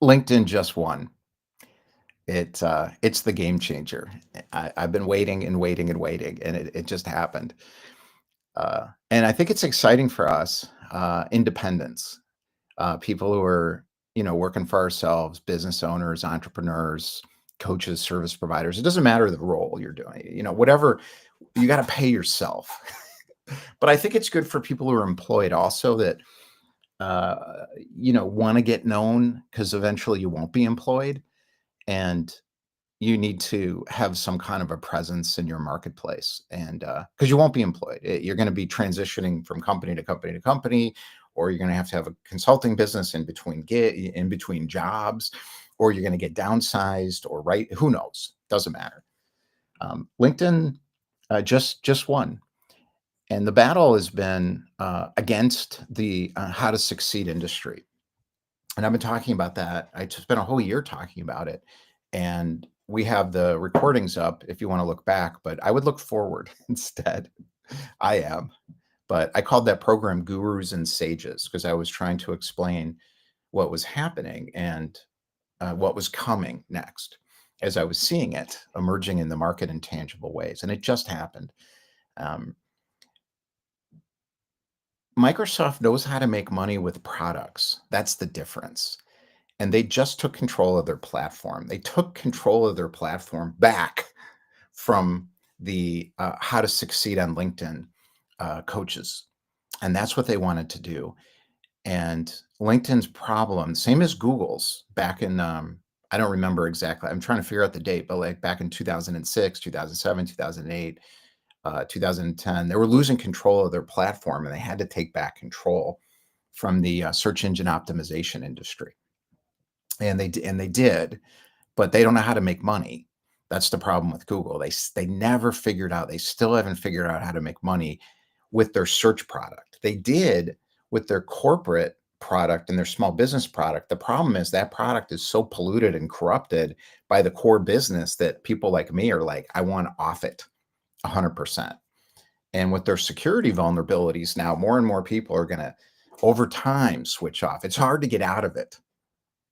LinkedIn just won. It's the game changer. I've been waiting and waiting and waiting, and it just happened. And I think it's exciting for us, independents, people who are, working for ourselves, business owners, entrepreneurs, coaches, service providers. It doesn't matter the role you're doing, whatever, you got to pay yourself. But I think it's good for people who are employed also that, want to get known because eventually you won't be employed. And you need to have some kind of a presence in your marketplace, and because you won't be employed. You're going to be transitioning from company to company to company, or you're going to have a consulting business in between jobs, or you're going to get downsized, or right, who knows, doesn't matter. LinkedIn just won, and the battle has been against the how to succeed industry. And I've been talking about that. I spent a whole year talking about it. And we have the recordings up if you want to look back, but I would look forward instead. I am. But I called that program Gurus and Sages because I was trying to explain what was happening and what was coming next as I was seeing it emerging in the market in tangible ways. And it just happened. Um, Microsoft knows how to make money with products. That's the difference. And they just took control of their platform. They took control of their platform back from the how to succeed on LinkedIn coaches. And that's what they wanted to do. And LinkedIn's problem, same as Google's back in, I don't remember exactly. I'm trying to figure out the date, but like back in 2006, 2007, 2008, 2010, they were losing control of their platform and they had to take back control from the search engine optimization industry. And they did, but they don't know how to make money. That's the problem with Google. They never figured out. They still haven't figured out how to make money with their search product. They did with their corporate product and their small business product. The problem is that product is so polluted and corrupted by the core business that people like me are like, I want off it 100%. And with their security vulnerabilities now, more and more people are going to over time switch off. It's hard to get out of it.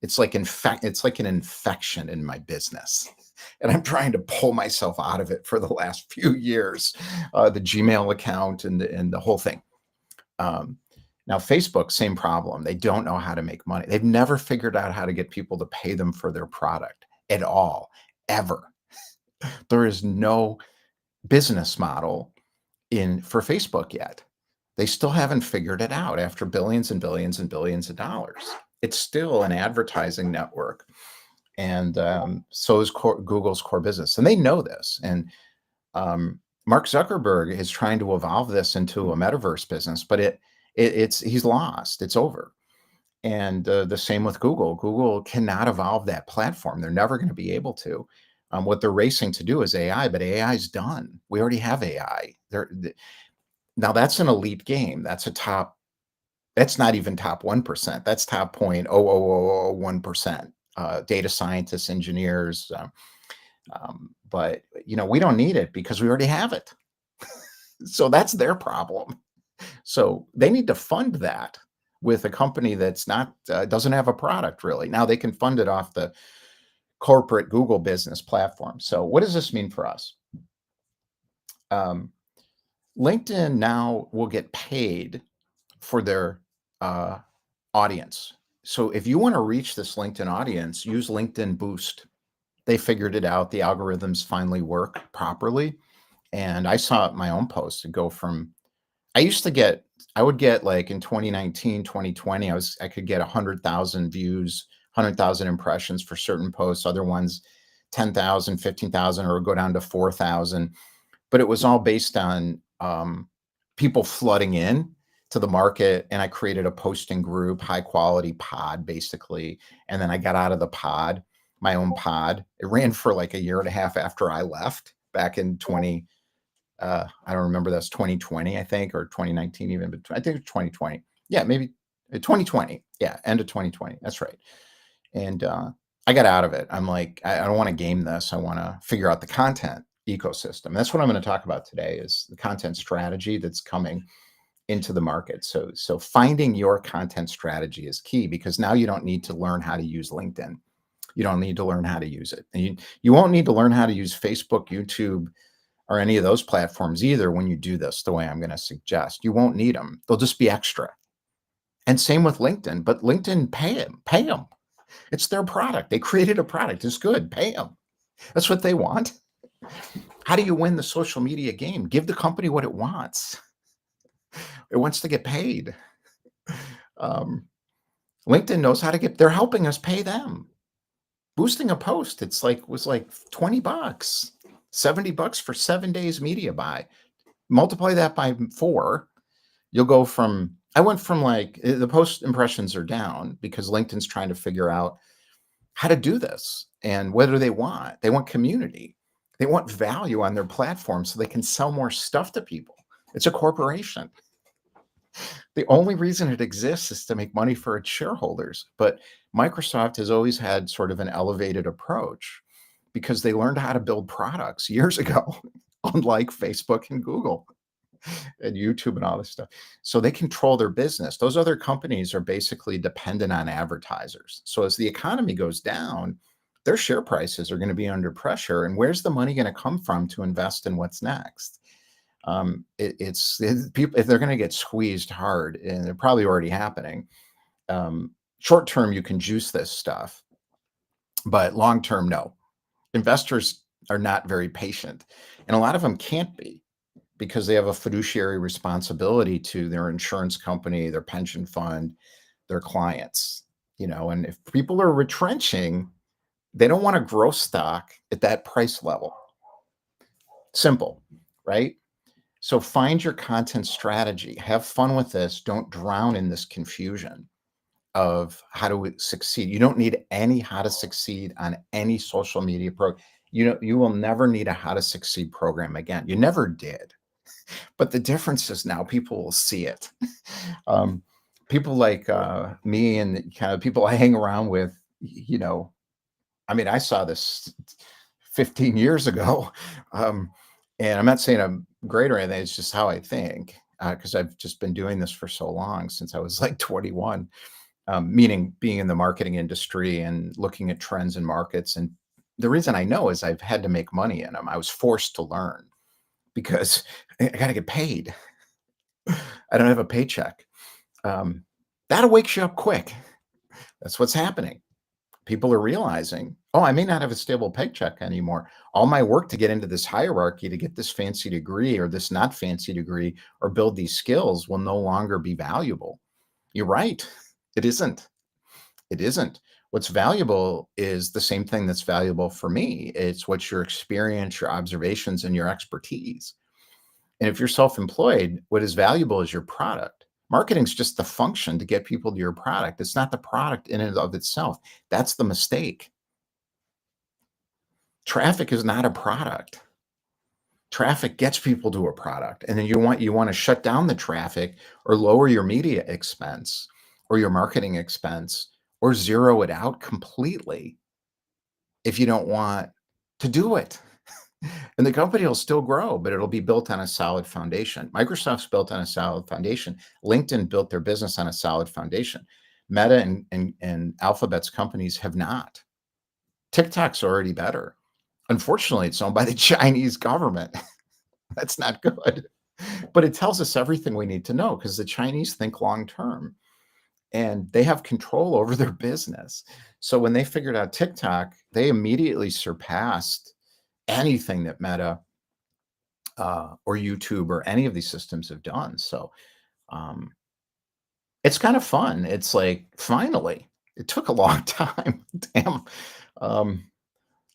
It's like it's like an infection in my business. And I'm trying to pull myself out of it for the last few years, the Gmail account and the whole thing. Now, Facebook, same problem. They don't know how to make money. They've never figured out how to get people to pay them for their product at all, ever. There is no business model for Facebook yet. They still haven't figured it out after billions and billions and billions of dollars. It's still an advertising network. And so is Google's core business. And they know this. And Mark Zuckerberg is trying to evolve this into a metaverse business, but he's lost. It's over. And the same with Google. Google cannot evolve that platform. They're never going to be able to. What they're racing to do is AI, but AI is done. We already have AI. Now that's an elite game. That's not even top 1%. That's top 0.00001%. Data scientists, engineers. But, we don't need it because we already have it. So that's their problem. So they need to fund that with a company that's not, doesn't have a product really. Now they can fund it off the corporate Google business platform. So what does this mean for us? LinkedIn now will get paid for their audience. So if you want to reach this LinkedIn audience, use LinkedIn Boost. They figured it out. The algorithms finally work properly. And I saw my own post to go from, I would get like in 2019, 2020, I could get 100,000 views, 100,000 impressions for certain posts, other ones 10,000, 15,000, or go down to 4,000. But it was all based on people flooding in to the market. And I created a posting group, high quality pod, basically. And then I got out of the pod, my own pod. It ran for like a year and a half after I left back in I don't remember, that's 2020, I think, or 2019 even, but I think it's 2020. Yeah, maybe 2020. Yeah, end of 2020. That's right. And I got out of it. I'm like, I don't want to game this. I want to figure out the content ecosystem. That's what I'm going to talk about today is the content strategy that's coming. into the market. So finding your content strategy is key because now you don't need to learn how to use LinkedIn. You don't need to learn how to use it. And you won't need to learn how to use Facebook, YouTube, or any of those platforms either when you do this the way I'm going to suggest. You won't need them. They'll just be extra. And same with LinkedIn, but LinkedIn, pay them. Pay them. It's their product. They created a product. It's good. Pay them. That's what they want. How do you win the social media game? Give the company what it wants. It wants to get paid. Um, LinkedIn knows how to get, they're helping us pay them. Boosting a post, was like $20, $70 for 7 days media buy. Multiply that by 4. You'll go from, I went from like, the post impressions are down because LinkedIn's trying to figure out how to do this and what do they want? They want community. They want value on their platform so they can sell more stuff to people. It's a corporation. The only reason it exists is to make money for its shareholders. But Microsoft has always had sort of an elevated approach because they learned how to build products years ago, unlike Facebook and Google and YouTube and all this stuff. So they control their business. Those other companies are basically dependent on advertisers. So as the economy goes down, their share prices are going to be under pressure. And where's the money going to come from to invest in what's next? People, if they're going to get squeezed hard, and they're probably already happening. Short term, you can juice this stuff, but long term, no. Investors are not very patient, and a lot of them can't be because they have a fiduciary responsibility to their insurance company, their pension fund, their clients. And if people are retrenching, they don't want to grow stock at that price level. Simple, right? So find your content strategy, have fun with this. Don't drown in this confusion of how to succeed. You don't need any how to succeed on any social media program. You will never need a how to succeed program again. You never did. But the difference is now people will see it. People like me and kind of people I hang around with, I saw this 15 years ago. And I'm not saying I'm great or anything. It's just how I think because I've just been doing this for so long since I was like 21, meaning being in the marketing industry and looking at trends and markets. And the reason I know is I've had to make money in them. I was forced to learn because I got to get paid. I don't have a paycheck. That wakes you up quick. That's what's happening. People are realizing, oh, I may not have a stable paycheck anymore. All my work to get into this hierarchy, to get this fancy degree or this not fancy degree or build these skills will no longer be valuable. You're right. It isn't. It isn't. What's valuable is the same thing that's valuable for me. It's what's your experience, your observations, and your expertise. And if you're self-employed, what is valuable is your product. Marketing is just the function to get people to your product. It's not the product in and of itself. That's the mistake. Traffic is not a product. Traffic gets people to a product. And then you want to shut down the traffic or lower your media expense or your marketing expense or zero it out completely if you don't want to do it. And the company will still grow, but it'll be built on a solid foundation. Microsoft's built on a solid foundation. LinkedIn built their business on a solid foundation. Meta and Alphabet's companies have not. TikTok's already better. Unfortunately, it's owned by the Chinese government. That's not good. But it tells us everything we need to know because the Chinese think long term and they have control over their business. So when they figured out TikTok, they immediately surpassed anything that Meta or YouTube or any of these systems have done. So it's kind of fun. It's like, finally, it took a long time. Damn. A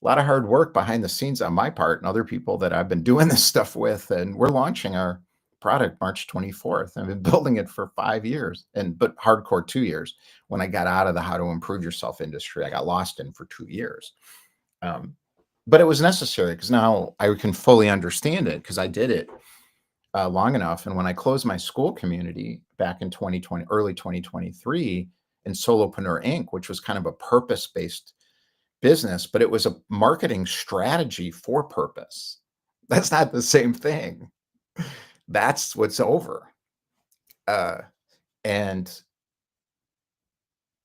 lot of hard work behind the scenes on my part and other people that I've been doing this stuff with. And we're launching our product March 24th. I've been building it for 5 years but hardcore 2 years. When I got out of the how to improve yourself industry, I got lost in for 2 years. But it was necessary because now I can fully understand it because I did it long enough. And when I closed my school community back in 2020, early 2023 in Solopreneur Inc., which was kind of a purpose-based business, but it was a marketing strategy for purpose. That's not the same thing. That's what's over. Uh, and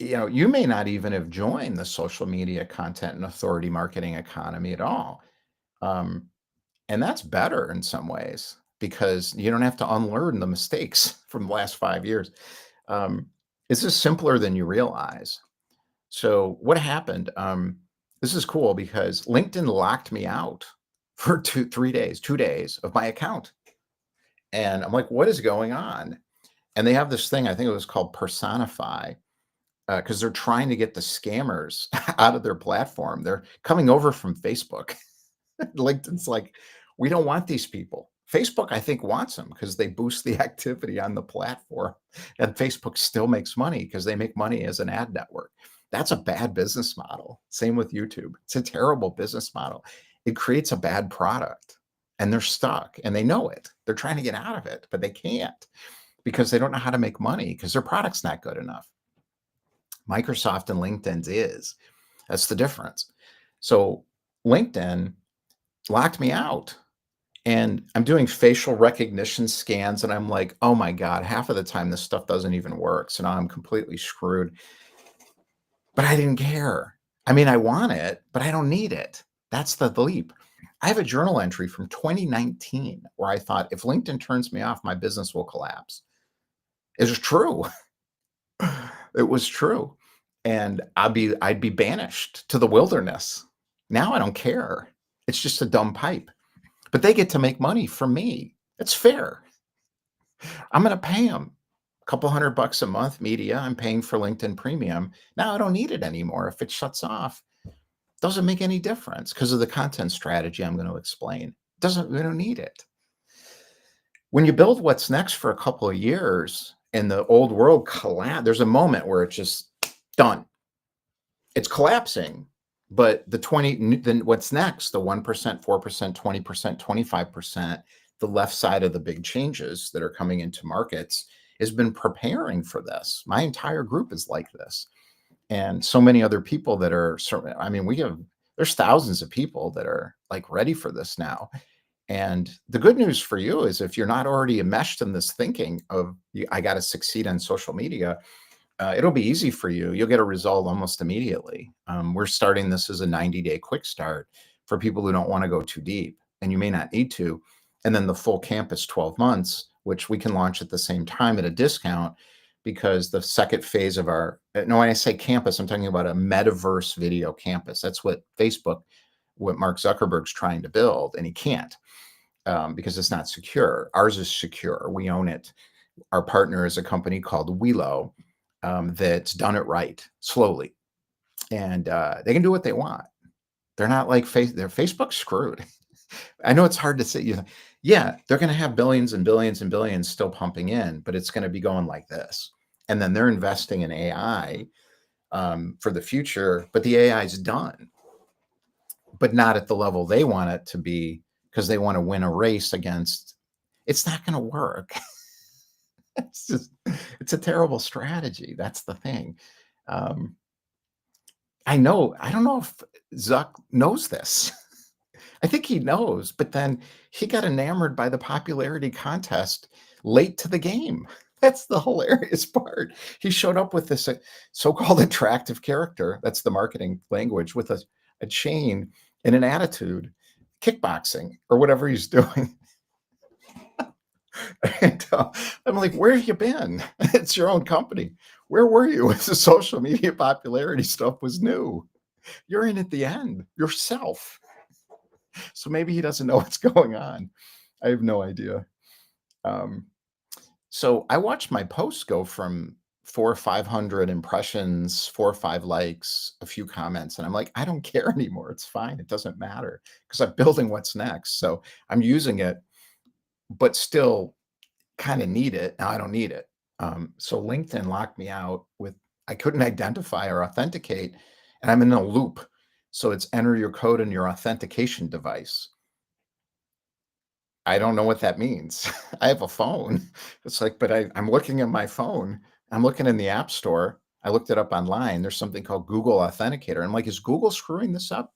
you may not even have joined the social media content and authority marketing economy at all. Um, and that's better in some ways because you don't have to unlearn the mistakes from the last 5 years. Um, this is simpler than you realize. So what happened? This is cool because LinkedIn locked me out for 3 days, 2 days of my account. And I'm like, what is going on? And they have this thing, I think it was called Personify, because they're trying to get the scammers out of their platform. They're coming over from Facebook. LinkedIn's like, we don't want these people. Facebook, I think, wants them because they boost the activity on the platform. And Facebook still makes money because they make money as an ad network. That's a bad business model. Same with YouTube. It's a terrible business model. It creates a bad product and they're stuck and they know it. They're trying to get out of it, but they can't because they don't know how to make money because their product's not good enough. Microsoft and LinkedIn's is. That's the difference. So LinkedIn locked me out. And I'm doing facial recognition scans, and I'm like, oh my God, half of the time this stuff doesn't even work. So now I'm completely screwed. But I didn't care. I mean, I want it, but I don't need it. That's the leap. I have a journal entry from 2019 where I thought if LinkedIn turns me off, my business will collapse. It was true. It was true. And I'd be banished to the wilderness. Now I don't care. It's just a dumb pipe. But they get to make money from me. It's fair. I'm going to pay them a couple $100 a month media. I'm paying for LinkedIn Premium. Now I don't need it anymore. If it shuts off, doesn't make any difference because of the content strategy I'm going to explain. We don't need it. When you build what's next for a couple of years and the old world collapse, there's a moment where it's just done. It's collapsing. But then what's next? The 1%, 4%, 20%, 25%, the left side of the big changes that are coming into markets has been preparing for this. My entire group is like this. And so many other people that are, I mean, there's thousands of people that are like ready for this now. And the good news for you is if you're not already enmeshed in this thinking of, I got to succeed on social media, it'll be easy for you. You'll get a result almost immediately. We're starting this as a 90-day quick start for people who don't want to go too deep, and you may not need to. And then the full campus 12 months, which we can launch at the same time at a discount because the second phase of when I say campus, I'm talking about a metaverse video campus. That's what Mark Zuckerberg's trying to build, and he can't because it's not secure. Ours is secure. We own it. Our partner is a company called Welo, that's done it right, slowly. And they can do what they want. They're not like Facebook's screwed. I know it's hard to say. Yeah, they're going to have billions and billions and billions still pumping in, but it's going to be going like this. And then they're investing in AI for the future, but the AI is done, but not at the level they want it to be because they want to win a race against. It's not going to work. It's a terrible strategy. That's the thing. I don't know if Zuck knows this. I think he knows, but then he got enamored by the popularity contest late to the game. That's the hilarious part. He showed up with this so-called attractive character, that's the marketing language, with a chain and an attitude, kickboxing or whatever he's doing. And I'm like, where have you been? It's your own company. Where were you as the social media popularity stuff was new? You're in at the end yourself. So maybe he doesn't know what's going on. I have no idea. So I watched my posts go from 400 or 500 impressions, 4 or 5 likes, a few comments. And I'm like, I don't care anymore. It's fine. It doesn't matter because I'm building what's next. So I'm using it, but still kind of need it. Now I don't need it. So LinkedIn locked me out I couldn't identify or authenticate, and I'm in a loop. So it's enter your code in your authentication device. I don't know what that means. I have a phone. It's like, but I'm looking at my phone. I'm looking in the App Store. I looked it up online. There's something called Google Authenticator. I'm like, is Google screwing this up?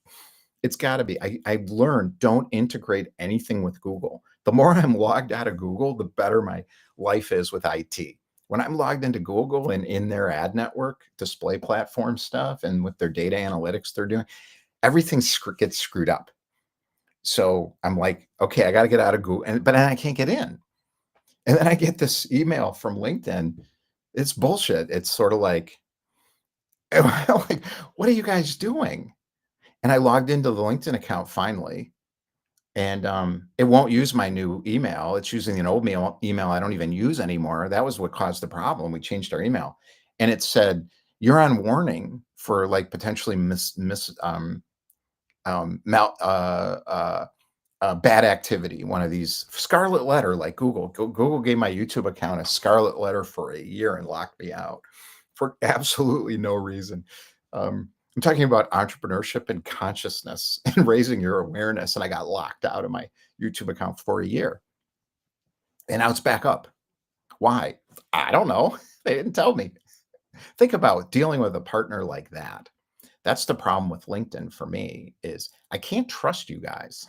It's got to be. I learned don't integrate anything with Google The more I'm logged out of Google, the better my life is with IT. When I'm logged into Google and in their ad network, display platform stuff, and with their data analytics they're doing, everything gets screwed up. So I'm like, okay, I got to get out of Google, but then I can't get in. And then I get this email from LinkedIn. It's bullshit. It's sort of like, like, what are you guys doing? And I logged into the LinkedIn account finally, and it won't use my new email. It's using an old email I don't even use anymore. That was what caused the problem. We changed our email, and it said you're on warning for like potentially bad activity. One of these scarlet letter, like Google. Google gave my YouTube account a scarlet letter for a year and locked me out for absolutely no reason. I'm talking about entrepreneurship and consciousness and raising your awareness. And I got locked out of my YouTube account for a year. And now it's back up. Why? I don't know. They didn't tell me. Think about dealing with a partner like that. That's the problem with LinkedIn for me is I can't trust you guys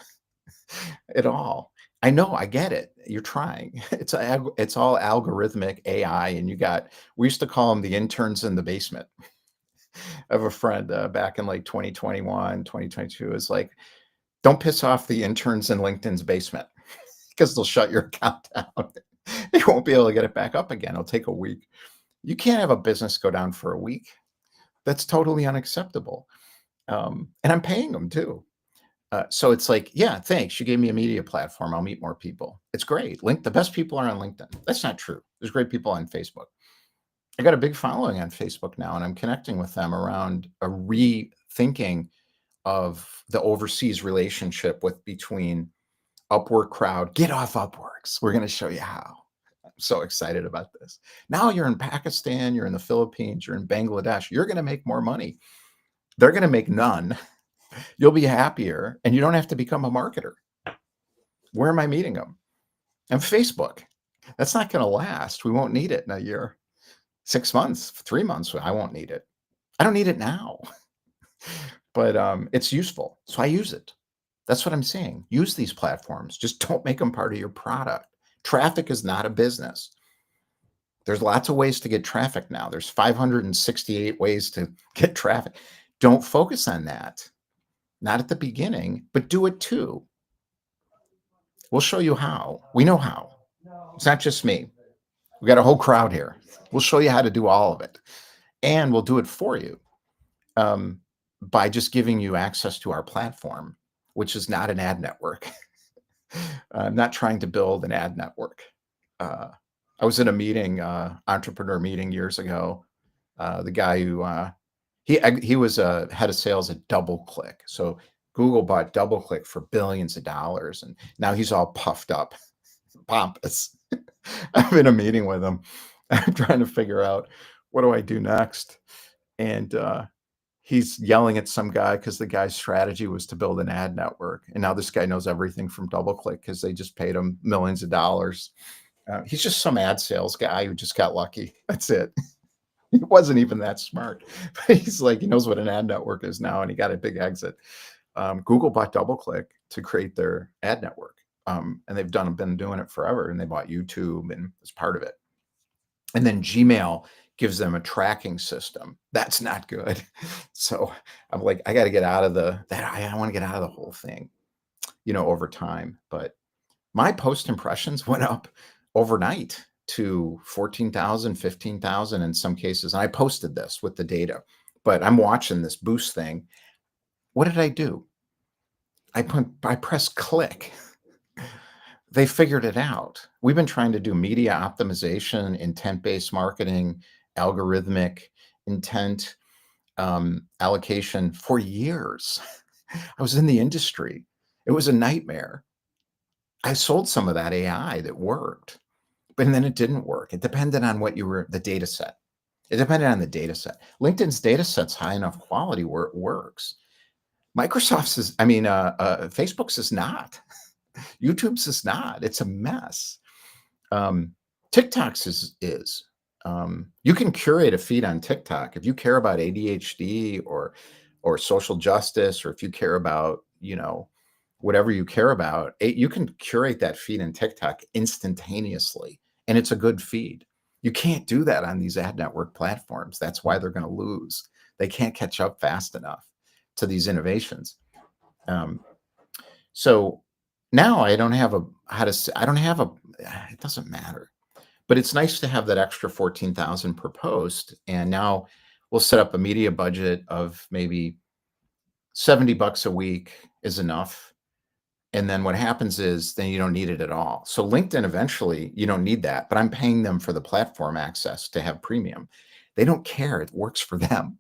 at all. I know, I get it. You're trying. It's all algorithmic AI, and we used to call them the interns in the basement. I have a friend back in like 2021, 2022 is like, don't piss off the interns in LinkedIn's basement because they'll shut your account down. You won't be able to get it back up again. It'll take a week. You can't have a business go down for a week. That's totally unacceptable. And I'm paying them too. So it's like, yeah, thanks. You gave me a media platform. I'll meet more people. It's great. The best people are on LinkedIn. That's not true. There's great people on Facebook. I got a big following on Facebook now, and I'm connecting with them around a rethinking of the overseas relationship between Upwork crowd. Get off Upworks. We're going to show you how. I'm so excited about this. Now you're in Pakistan, you're in the Philippines, you're in Bangladesh. You're going to make more money. They're going to make none. You'll be happier, and you don't have to become a marketer. Where am I meeting them? On Facebook. That's not going to last. We won't need it in a year, 6 months, 3 months. I won't need it. I don't need it now, but it's useful. So I use it. That's what I'm saying. Use these platforms. Just don't make them part of your product. Traffic is not a business. There's lots of ways to get traffic now. There's 568 ways to get traffic. Don't focus on that. Not at the beginning, but do it too. We'll show you how. We know how. It's not just me. We got a whole crowd here. We'll show you how to do all of it. And we'll do it for you by just giving you access to our platform, which is not an ad network. I'm not trying to build an ad network. I was in a meeting, entrepreneur meeting years ago. The guy who he was a head of sales at DoubleClick. So Google bought DoubleClick for billions of dollars, and now he's all puffed up, pompous. I'm in a meeting with him. I'm trying to figure out what do I do next, and he's yelling at some guy because the guy's strategy was to build an ad network, and now this guy knows everything from DoubleClick because they just paid him millions of dollars. He's just some ad sales guy who just got lucky. That's it. He wasn't even that smart, but he's like, he knows what an ad network is now, and he got a big exit. Google bought DoubleClick to create their ad network, and they've been doing it forever, and they bought YouTube and it's part of it. And then Gmail gives them a tracking system. That's not good. So I'm like, I got to get out of I want to get out of the whole thing, over time. But my post impressions went up overnight to 14,000, 15,000 in some cases. And I posted this with the data, but I'm watching this boost thing. What did I do? I pressed click. They figured it out. We've been trying to do media optimization, intent-based marketing, algorithmic intent allocation for years. I was in the industry. It was a nightmare. I sold some of that AI that worked, but then it didn't work. It depended on the data set. It depended on the data set. LinkedIn's data set's high enough quality where it works. Facebook's is not. YouTube's is not. It's a mess. TikTok's is. You can curate a feed on TikTok if you care about ADHD or social justice, or if you care about whatever you care about, you can curate that feed in TikTok instantaneously, and it's a good feed. You can't do that on these ad network platforms. That's why they're going to lose. They can't catch up fast enough to these innovations. Um, so now I don't have a how to. I don't have a. It doesn't matter. But it's nice to have that extra 14,000 per post. And now we'll set up a media budget of maybe $70 a week is enough. And then what happens is then you don't need it at all. So LinkedIn, eventually you don't need that, but I'm paying them for the platform access to have premium. They don't care. It works for them.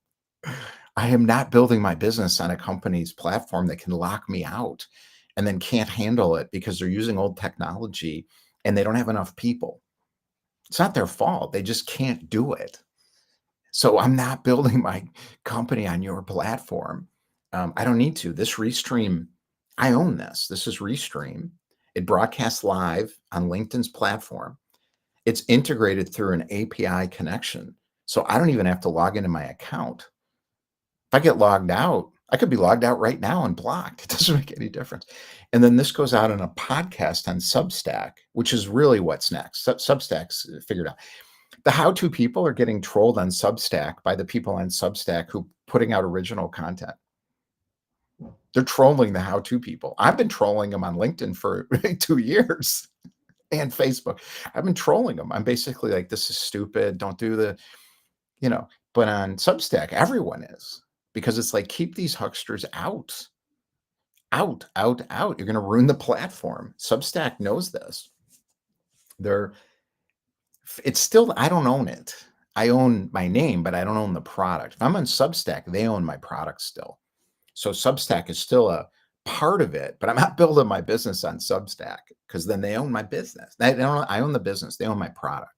I am not building my business on a company's platform that can lock me out and then can't handle it because they're using old technology and they don't have enough people. It's not their fault. They just can't do it. So I'm not building my company on your platform. I don't need to. This Restream, I own this. This is Restream. It broadcasts live on LinkedIn's platform. It's integrated through an API connection. So I don't even have to log into my account. If I get logged out, I could be logged out right now and blocked. It doesn't make any difference. And then this goes out on a podcast on Substack, which is really what's next. Substack's figured out. The how-to people are getting trolled on Substack by the people on Substack who putting out original content. They're trolling the how-to people. I've been trolling them on LinkedIn for 2 years and Facebook. I've been trolling them. I'm basically like, this is stupid. Don't do the, but on Substack, everyone is, because it's like, keep these hucksters out. Out. You're going to ruin the platform. Substack knows this. It's still, I don't own it. I own my name, but I don't own the product. If I'm on Substack, they own my product still. So Substack is still a part of it, but I'm not building my business on Substack because then they own my business. I own the business. They own my product.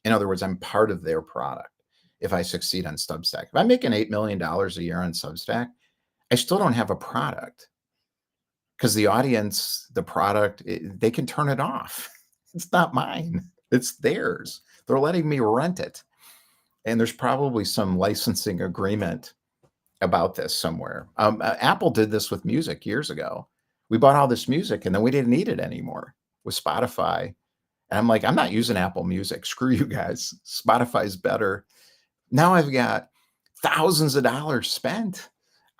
In other words, I'm part of their product if I succeed on Substack. If I'm making $8 million a year on Substack, I still don't have a product because the audience, the product, they can turn it off. It's not mine. It's theirs. They're letting me rent it. And there's probably some licensing agreement about this somewhere. Apple did this with music years ago. We bought all this music and then we didn't need it anymore with Spotify. And I'm like, I'm not using Apple Music. Screw you guys. Spotify's better. Now I've got thousands of dollars spent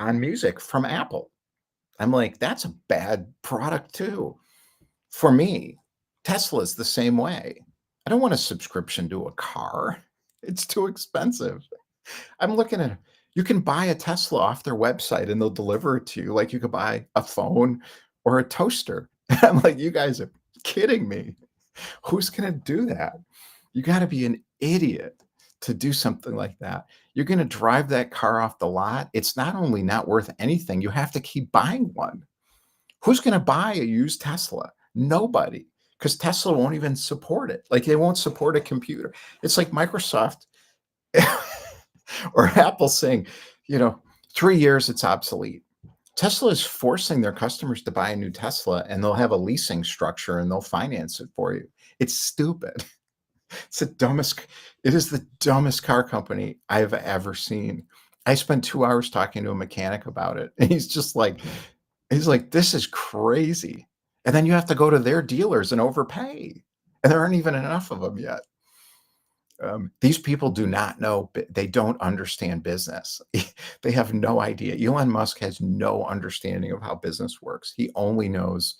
on music from Apple. I'm like, that's a bad product too. For me, Tesla's the same way. I don't want a subscription to a car. It's too expensive. I'm looking at, you can buy a Tesla off their website and they'll deliver it to you like you could buy a phone or a toaster. I'm like, you guys are kidding me. Who's going to do that? You got to be an idiot to do something like that. You're going to drive that car off the lot. It's not only not worth anything, you have to keep buying one. Who's going to buy a used Tesla? Nobody, because Tesla won't even support it. Like they won't support a computer. It's like Microsoft or Apple saying, 3 years it's obsolete. Tesla is forcing their customers to buy a new Tesla and they'll have a leasing structure and they'll finance it for you. It's stupid. It is the dumbest car company I've ever seen. I spent 2 hours talking to a mechanic about it. And he's like, this is crazy. And then you have to go to their dealers and overpay. And there aren't even enough of them yet. These people do not know. They don't understand business. They have no idea. Elon Musk has no understanding of how business works. He only knows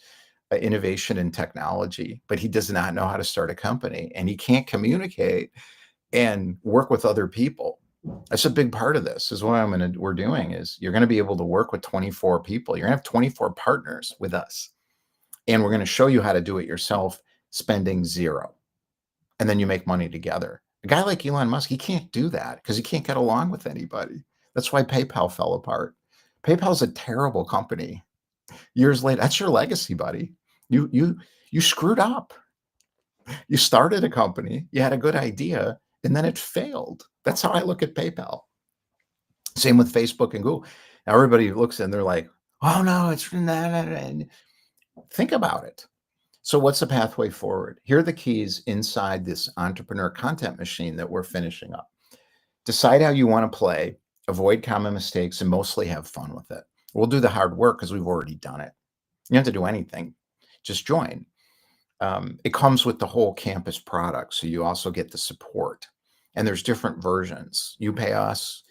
innovation and technology, but he does not know how to start a company, and he can't communicate and work with other people. That's a big part of this. Is what we're doing is you're going to be able to work with 24 people. You're going to have 24 partners with us, and we're going to show you how to do it yourself, spending zero, and then you make money together. A guy like Elon Musk, he can't do that because he can't get along with anybody. That's why PayPal fell apart. PayPal's a terrible company. Years later, that's your legacy, buddy. You screwed up. You started a company, you had a good idea, and then it failed. That's how I look at PayPal. Same with Facebook and Google. Now everybody looks and they're like, oh no, it's think about it. So what's the pathway forward? Here are the keys inside this entrepreneur content machine that we're finishing up. Decide how you want to play, avoid common mistakes, and mostly have fun with it. We'll do the hard work because we've already done it. You don't have to do anything. Just join. It comes with the whole campus product, so you also get the support. And there's different versions. You pay us,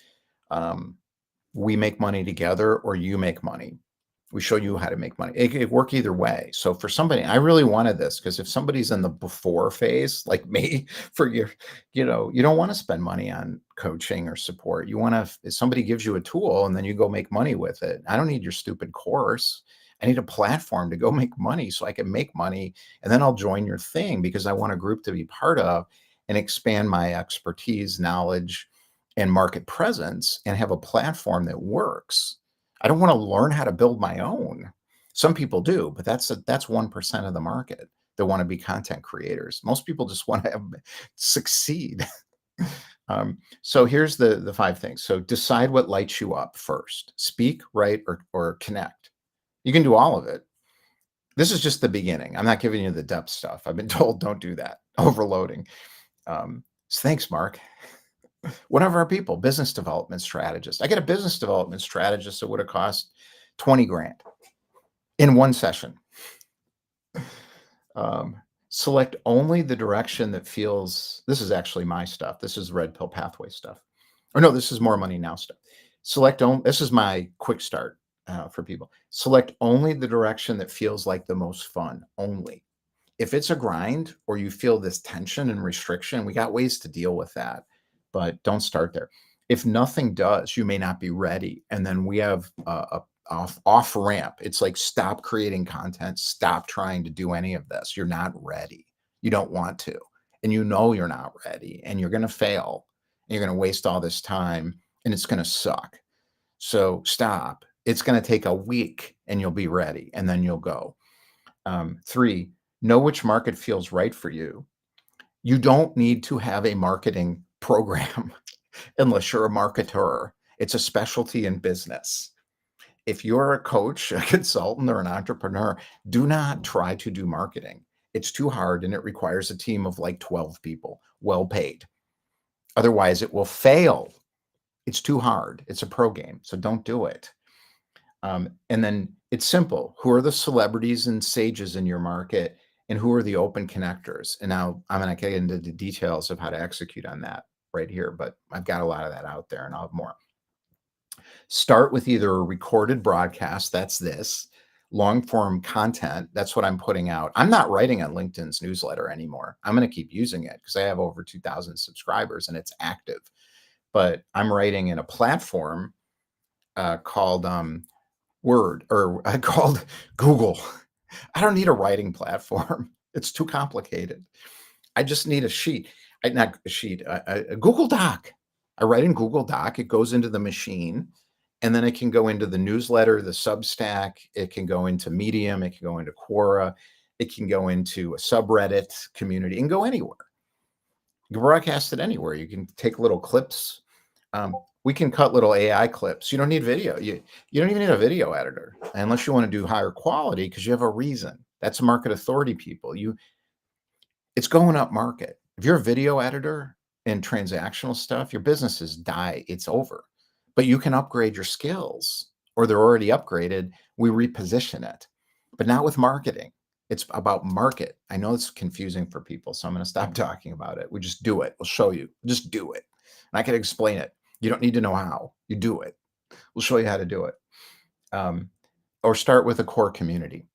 um, we make money together, or you make money. We show you how to make money. It could work either way. So for somebody, I really wanted this because if somebody's in the before phase, like me, for your, you don't want to spend money on coaching or support. You want to, if somebody gives you a tool and then you go make money with it. I don't need your stupid course. I need a platform to go make money so I can make money. And then I'll join your thing because I want a group to be part of and expand my expertise, knowledge, and market presence and have a platform that works. I don't want to learn how to build my own. Some people do, but that's 1% of the market that want to be content creators. Most people just want to succeed. So here's the 5 things. So decide what lights you up first. Speak, write, or connect. You can do all of it. This is just the beginning. I'm not giving you the depth stuff. I've been told don't do that. Overloading. So thanks, Mark. One of our people, business development strategist. I get a business development strategist that would have cost 20 grand in one session. Select only the direction that feels, this is actually my stuff. This is red pill pathway stuff. Or no, this is more money now stuff. This is my quick start for people. Select only the direction that feels like the most fun, only. If it's a grind or you feel this tension and restriction, we got ways to deal with that, but don't start there. If nothing does, you may not be ready. And then we have a off ramp. It's like, stop creating content, stop trying to do any of this. You're not ready. You don't want to, and you're not ready, and you're going to fail, and you're going to waste all this time, and it's going to suck. So stop. It's going to take a week and you'll be ready, and then you'll go. 3, know which market feels right for you. You don't need to have a marketing program unless you're a marketer. It's a specialty in business. If you're a coach, a consultant, or an entrepreneur, do not try to do marketing. It's too hard and it requires a team of like 12 people, well paid. Otherwise, it will fail. It's too hard. It's a pro game, so don't do it. And then it's simple. Who are the celebrities and sages in your market, and who are the open connectors? And now I'm going to get into the details of how to execute on that right here, but I've got a lot of that out there and I'll have more. Start with either a recorded broadcast, that's this, long form content, that's what I'm putting out. I'm not writing on LinkedIn's newsletter anymore. I'm going to keep using it because I have over 2,000 subscribers and it's active. But I'm writing in a platform called Word, or called Google. I don't need a writing platform. It's too complicated. I just need a sheet. Not a sheet, a Google Doc. I write in Google Doc. It goes into the machine, and then it can go into the newsletter, the Substack. It can go into Medium. It can go into Quora. It can go into a subreddit community. It can go anywhere. You can broadcast it anywhere. You can take little clips. We can cut little AI clips. You don't need video. You don't even need a video editor unless you want to do higher quality because you have a reason. That's market authority people. It's going up market. If you're a video editor and transactional stuff, your businesses die. It's over. But you can upgrade your skills, or they're already upgraded. We reposition it, but not with marketing. It's about market. I know it's confusing for people, so I'm going to stop talking about it. We just do it. We'll show you. Just do it. And I can explain it. You don't need to know how. You do it. We'll show you how to do it. Or start with a core community.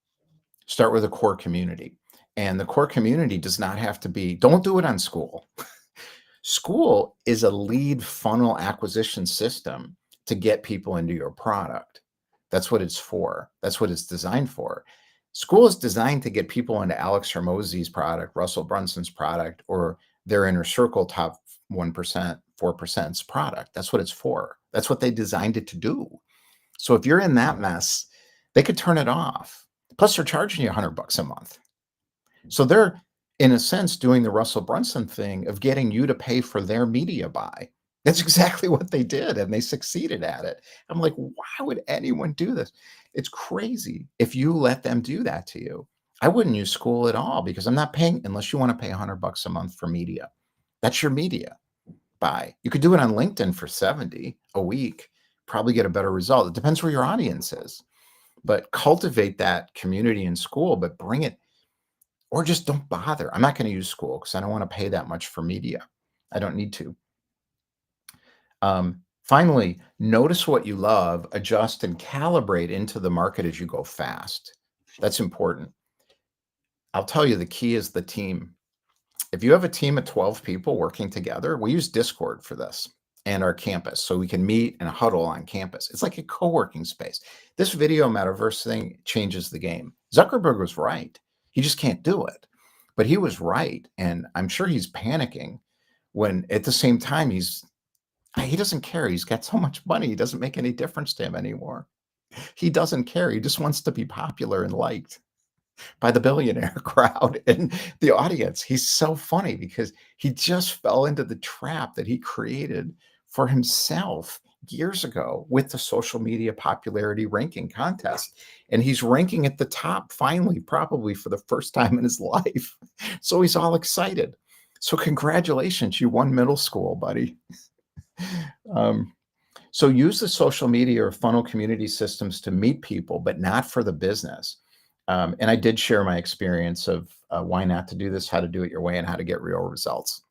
Start with a core community. And the core community does not have to be, don't do it on school. School is a lead funnel acquisition system to get people into your product. That's what it's for. That's what it's designed for. School is designed to get people into Alex Hormozi's product, Russell Brunson's product, or their inner circle top 1%, 4%'s product. That's what it's for. That's what they designed it to do. So if you're in that mess, they could turn it off. Plus, they're charging you $100 a month. So they're, in a sense, doing the Russell Brunson thing of getting you to pay for their media buy. That's exactly what they did, and they succeeded at it. I'm like, why would anyone do this? It's crazy if you let them do that to you. I wouldn't use school at all because I'm not paying, unless you want to pay $100 a month for media. That's your media buy. You could do it on LinkedIn for $70 a week, probably get a better result. It depends where your audience is. but cultivate that community in school, but bring it, or just don't bother. I'm not going to use school because I don't want to pay that much for media. I don't need to. Finally, notice what you love, adjust and calibrate into the market as you go fast. That's important. I'll tell you, the key is the team. If you have a team of 12 people working together, we use Discord for this and our campus. So we can meet and huddle on campus. It's like a co-working space. This video metaverse thing changes the game. Zuckerberg was right. He just can't do it. But he was right. And I'm sure he's panicking when at the same time he doesn't care. He's got so much money. It doesn't make any difference to him anymore. He doesn't care. He just wants to be popular and liked by the billionaire crowd and the audience. He's so funny because he just fell into the trap that he created for himself years ago with the social media popularity ranking contest. And he's ranking at the top finally, probably for the first time in his life. So he's all excited. So congratulations, you won middle school, buddy. So use the social media or funnel community systems to meet people, but not for the business. And I did share my experience of why not to do this, how to do it your way, and how to get real results.